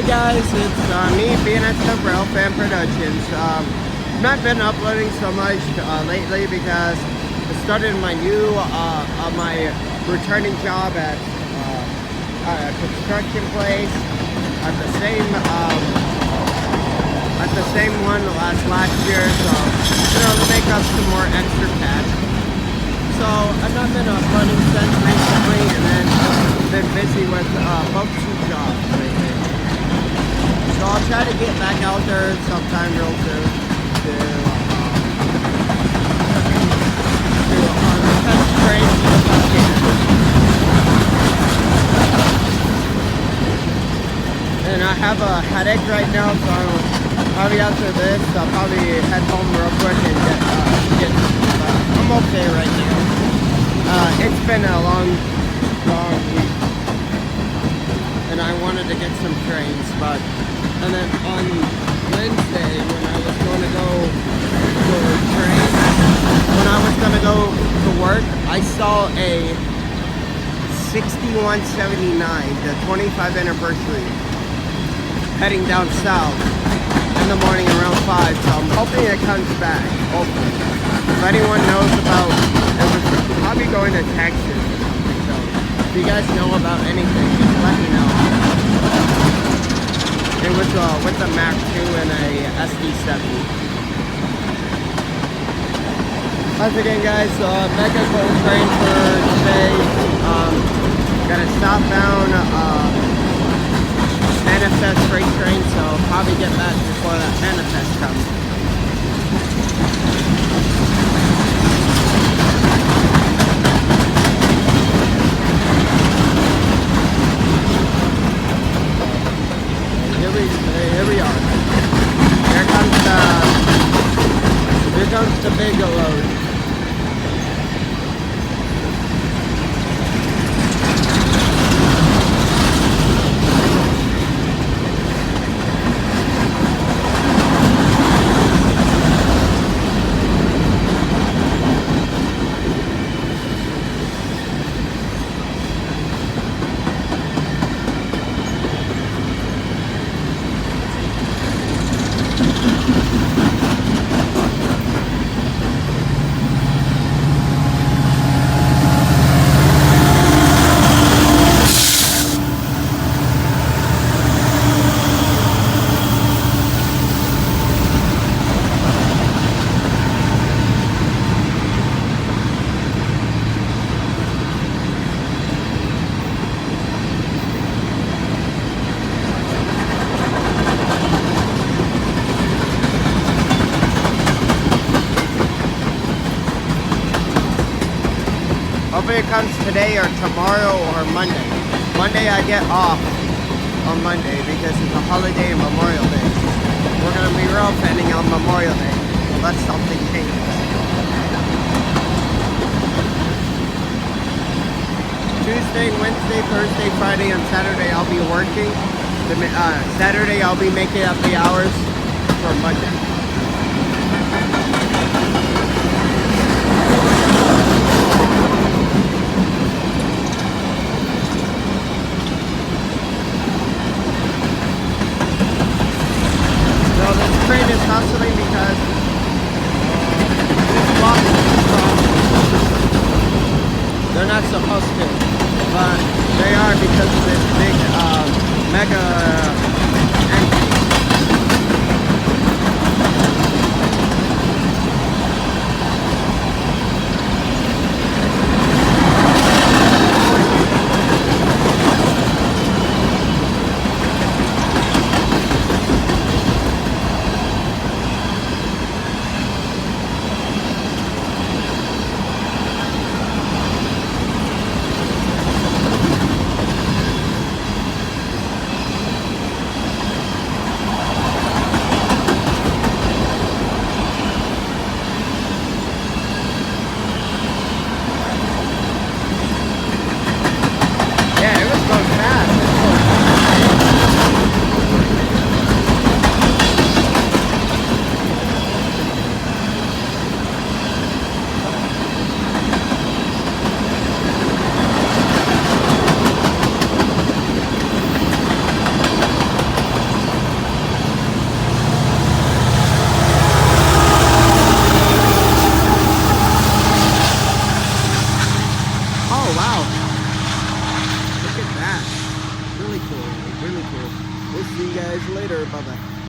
guys, it's me, BNS Rail Fan Productions. Not been uploading so much lately because I started my new, my returning job at a construction place at the same one last year. So, to make up some more extra cash. So I've not been uploading since recently, and then been busy with both two jobs lately. So I'll try to get back out there sometime real soon to catch trains if I can. And I have a headache right now, so probably after this, I'll probably head home real quick and get I'm okay right now. It's been a long week, and I wanted to get some trains, and then on Wednesday when I was going to go to work, I saw a 6179, the 25th anniversary, heading down south in the morning around 5, so I'm hoping it comes back, hopefully. If anyone knows about it, was probably going to Texas. So if you guys know about anything, just let me know. It was with a Mac 2 and a SD7. Once again, guys, mega cool train for today. Got a southbound Manifest freight train, so I'll probably get back before that Manifest comes. Here we are. Here comes the big load. Hopefully it comes today or tomorrow or Monday. Monday I get off on Monday because it's a holiday and Memorial Day. We're going to be rail fanning on Memorial Day unless something changes. Tuesday, Wednesday, Thursday, Friday, and Saturday I'll be working. Saturday I'll be making up the hours for Monday. Train is hustling because this block is strong. They're not supposed to, but they are because of this big mega